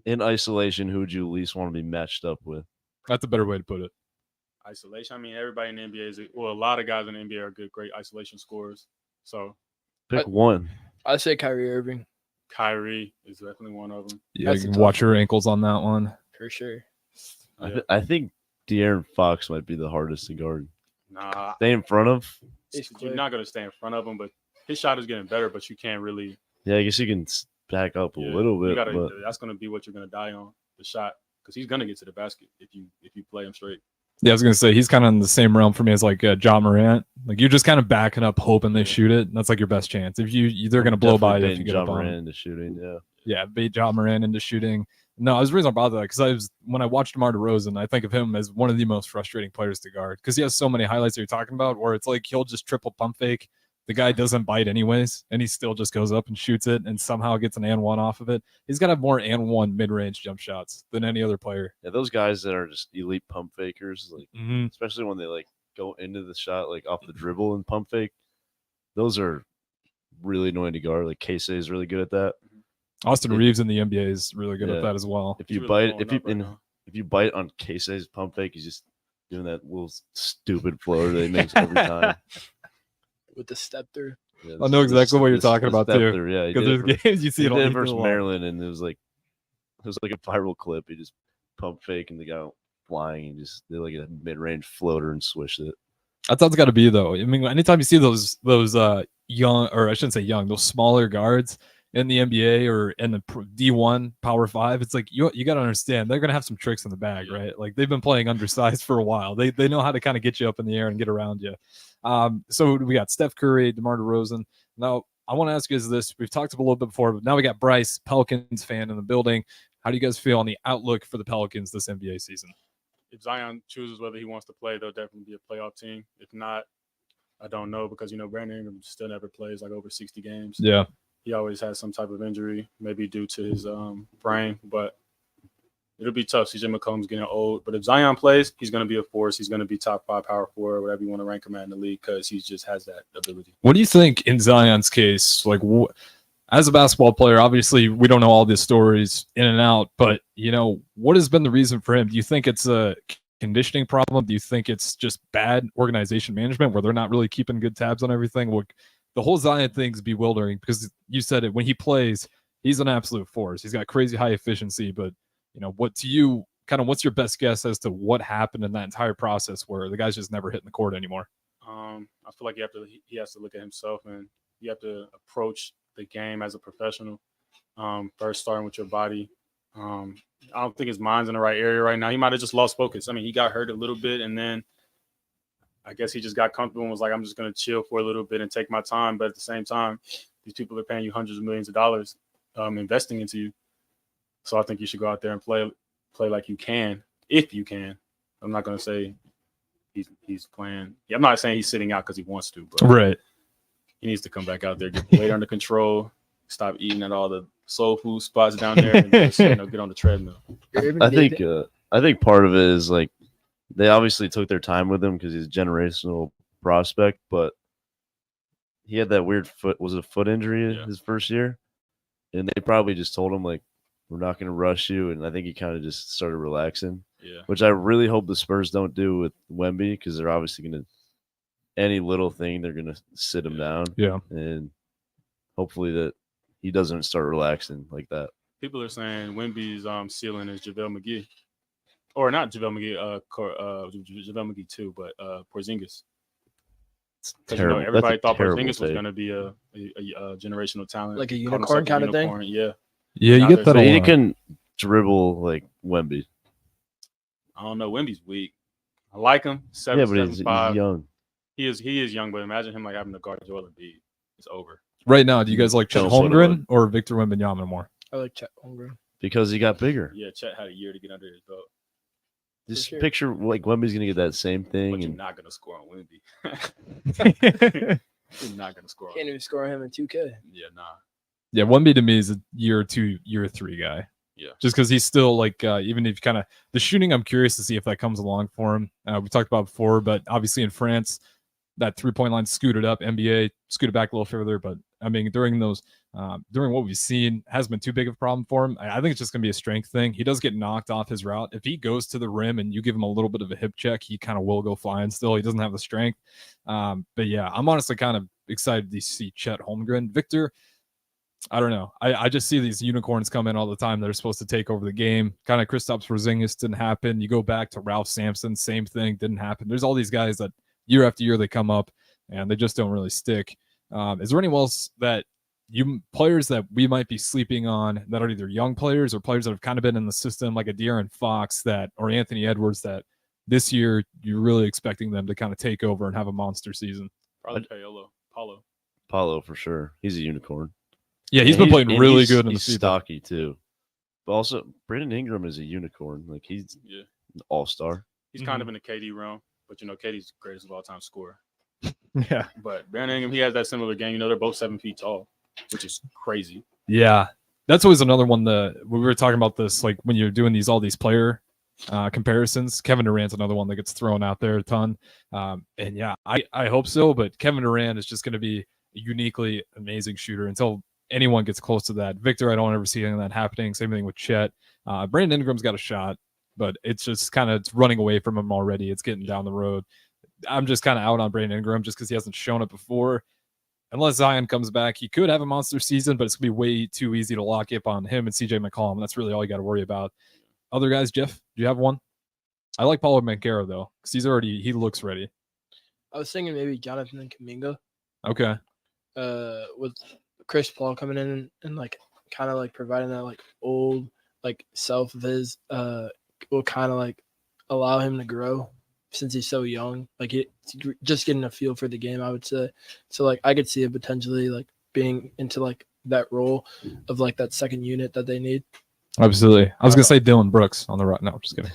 In isolation, who would you least want to be matched up with? That's a better way to put it. Isolation. I mean, everybody in the NBA a lot of guys in the NBA are great isolation scorers. So pick one. I'd say Kyrie Irving. Kyrie is definitely one of them. Yeah, you can watch your ankles on that one. For sure. I think De'Aaron Fox might be the hardest to guard. Nah. Stay in front of. You're not going to stay in front of him, but his shot is getting better, but you can't really. Yeah, I guess you can back up a little bit. But that's going to be what you're going to die on, the shot, because he's going to get to the basket if you play him straight. Yeah, I was going to say, he's kind of in the same realm for me as like Ja Morant. Like, you're just kind of backing up, hoping they shoot it. That's like your best chance. If they're going to blow by you if you get up on Morant into shooting, yeah. Yeah, bait Ja Morant into shooting. No, I was the reason about that because when I watched DeMar DeRozan, I think of him as one of the most frustrating players to guard because he has so many highlights that you're talking about where it's like he'll just triple pump fake the guy doesn't bite anyways, and he still just goes up and shoots it and somehow gets an and one off of it. He's got to have more and one mid-range jump shots than any other player. Yeah, those guys that are just elite pump fakers, like Mhm. especially when they like go into the shot like off the dribble and pump fake, those are really annoying to guard. Like Casey is really good at that. Austin Reeves in the NBA is really good Yeah. at that as well. If you bite, if you bite on Casey's pump fake, he's just doing that little stupid floater that he makes every time. With the step through. Yeah, I know exactly what you're talking about step too. through, yeah, he because did there's games you see he it on did YouTube versus a lot. Maryland, and it was like a viral clip. He just pump fake and the guy went flying and just did like a mid range floater and swished it. That's how it's got to be, though. I mean, anytime you see those young, or I shouldn't say young, those smaller guards in the NBA or in the D1 Power 5, it's like you got to understand they're gonna have some tricks in the bag, right? Like they've been playing undersized for a while. They know how to kind of get you up in the air and get around you. So we got Steph Curry, DeMar DeRozan. Now I want to ask you guys this: we've talked a little bit before, but now we got Bryce, Pelicans fan in the building. How do you guys feel on the outlook for the Pelicans this NBA season? If Zion chooses whether he wants to play, they'll definitely be a playoff team. If not, I don't know, because Brandon Ingram still never plays like over 60 games. Yeah. He always has some type of injury, maybe due to his brain, but it'll be tough. CJ McCollum's getting old, but if Zion plays, he's going to be a force. He's going to be top 5 power forward, whatever you want to rank him at in the league, because he just has that ability. What do you think in Zion's case? Like, as a basketball player, obviously we don't know all the stories in and out, but what has been the reason for him? Do you think it's a conditioning problem? Do you think it's just bad organization management where they're not really keeping good tabs on everything? The whole Zion thing's bewildering because you said it, when he plays, he's an absolute force. He's got crazy high efficiency, but what to you, what's your best guess as to what happened in that entire process where the guy's just never hitting the court anymore? I feel like he has to look at himself, and you have to approach the game as a professional. First starting with your body. I don't think his mind's in the right area right now. He might have just lost focus. I mean, he got hurt a little bit, and then I guess he just got comfortable and was like, I'm just going to chill for a little bit and take my time. But at the same time, these people are paying you hundreds of millions of dollars investing into you. So I think you should go out there and play like you can, if you can. I'm not going to say he's playing. Yeah, I'm not saying he's sitting out because he wants to. But right. He needs to come back out there, get the weight under control, stop eating at all the soul food spots down there, and just, get on the treadmill. I think part of it is like they obviously took their time with him because he's a generational prospect, but he had that weird foot injury his first year, and they probably just told him like, we're not going to rush you, and I think he kind of just started relaxing. Yeah. Which I really hope the Spurs don't do with Wemby, because they're obviously going to any little thing they're going to sit him down. Yeah. And hopefully that he doesn't start relaxing like that. People are saying Wemby's ceiling is JaVale McGee. Or not JaVale McGee, JaVale McGee too, but Porzingis. Terrible. Everybody thought Porzingis was take. going to be a generational talent. Like a Called unicorn himself a kind of thing? unicorn, Yeah. Yeah, you Now get that a there's- He lot. can dribble like Wemby. I don't know. Wemby's weak. I like him. Yeah, but he's 7'5". young. He is young, but imagine him like having to guard Joel Embiid. It's over. Right now, do you guys like Chet Don't sweat it, Holmgren or Victor Wembanyama more? I like Chet Holmgren. Because he got bigger. Yeah, Chet had a year to get under his belt. Just sure. picture like Wemby's going to get that same But thing. you're And not going to score on Wemby. You're not going to score on Can't even score him in 2K. Yeah, nah. Yeah, Wemby to me is a year 2, year 3 guy. Yeah. Just because he's still like, even if the shooting, I'm curious to see if that comes along for him. We talked about before, but obviously in France, that 3-point line scooted up. NBA scooted back a little further, but I mean, during what we've seen, hasn't been too big of a problem for him. I think it's just going to be a strength thing. He does get knocked off his route. If he goes to the rim and you give him a little bit of a hip check, he kind of will go flying still. He doesn't have the strength. But yeah, I'm honestly kind of excited to see Chet Holmgren. Victor, I don't know. I just see these unicorns come in all the time that are supposed to take over the game. Kind of Kristaps Porzingis didn't happen. You go back to Ralph Sampson, same thing, didn't happen. There's all these guys that year after year they come up and they just don't really stick. Is there anyone else that players that we might be sleeping on that are either young players or players that have kind of been in the system, like a De'Aaron Fox or Anthony Edwards, that this year you're really expecting them to kind of take over and have a monster season? Probably Paulo for sure. He's a unicorn. Yeah, he's been playing really good in the He's season. stocky too. But also, Brandon Ingram is a unicorn. Like he's an all-star. He's kind of in the KD realm, but KD's greatest of all time scorer. Yeah. But Brandon Ingram, he has that similar game. You know, they're both 7 feet tall, which is crazy. Yeah. That's always another one that we were talking about this, like when you're doing all these player comparisons. Kevin Durant's another one that gets thrown out there a ton. And yeah, I hope so, but Kevin Durant is just going to be a uniquely amazing shooter until anyone gets close to that. Victor, I don't ever see anything that happening. Same thing with Chet. Brandon Ingram's got a shot, but it's just kind of running away from him already. It's getting down the road. I'm just kind of out on Brandon Ingram just because he hasn't shown it before. Unless Zion comes back, he could have a monster season, but it's going to be way too easy to lock up on him and CJ McCollum. That's really all you got to worry about. Other guys, Jeff, do you have one? I like Paulo Banchero, though, because he looks ready. I was thinking maybe Jonathan and Kuminga. Okay. With Chris Paul coming in and like kind of like providing that like old like self of his will kind of like allow him to grow since he's so young. Like just getting a feel for the game, I would say. So like I could see it potentially like being into like that role of like that second unit that they need. Absolutely. I was gonna say Dylan Brooks on the right. No, just kidding.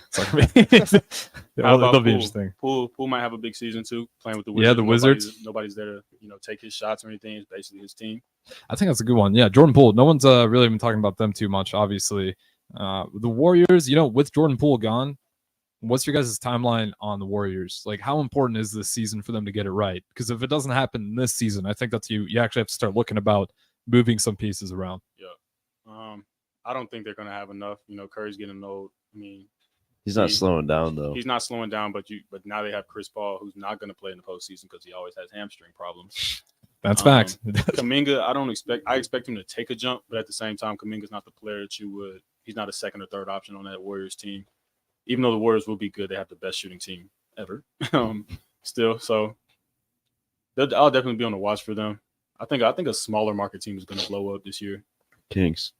That'll be interesting. Poole might have a big season too, playing with the Wizards. Yeah, the Wizards. Nobody's there to take his shots or anything. It's basically his team. I think that's a good one. Yeah, Jordan Poole. No one's really been talking about them too much. Obviously, the Warriors. With Jordan Poole gone, what's your guys' timeline on the Warriors? Like, how important is this season for them to get it right? Because if it doesn't happen this season, I think that's you actually have to start looking about moving some pieces around. Yeah. I don't think they're going to have enough. Curry's getting old. I mean, he's not slowing down though. He's not slowing down, but now they have Chris Paul, who's not going to play in the postseason because he always has hamstring problems. That's facts. Kuminga, I expect him to take a jump, but at the same time, Kuminga's not the player that you would. He's not a second or third option on that Warriors team. Even though the Warriors will be good, they have the best shooting team ever. Still, so I'll definitely be on the watch for them. I think a smaller market team is going to blow up this year. Kings.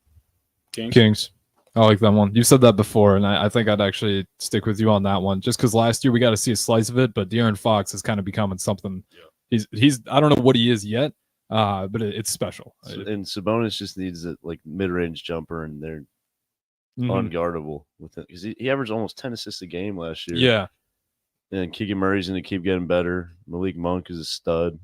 I like that one. You said that before, and I think I'd actually stick with you on that one. Just because last year we got to see a slice of it, but De'Aaron Fox is kind of becoming something. Yeah. He's I don't know what he is yet, but it's special. And Sabonis just needs a mid-range jumper, and they're unguardable with it because he averaged almost 10 assists a game last year. Yeah, and Keegan Murray's going to keep getting better. Malik Monk is a stud.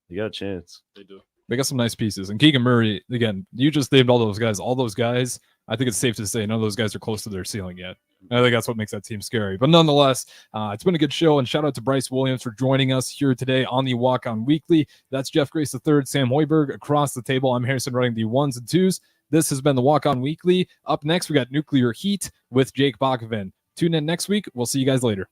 They got a chance. They do. They got some nice pieces. And Keegan Murray, again, you just named all those guys. All those guys, I think it's safe to say none of those guys are close to their ceiling yet. And I think that's what makes that team scary. But nonetheless, it's been a good show. And shout out to Bryce Williams for joining us here today on the Walk On Weekly. That's Jeff Grace III, Sam Hoiberg across the table. I'm Harrison running the ones and twos. This has been the Walk On Weekly. Up next, we got Nuclear Heat with Jake Bachman. Tune in next week. We'll see you guys later.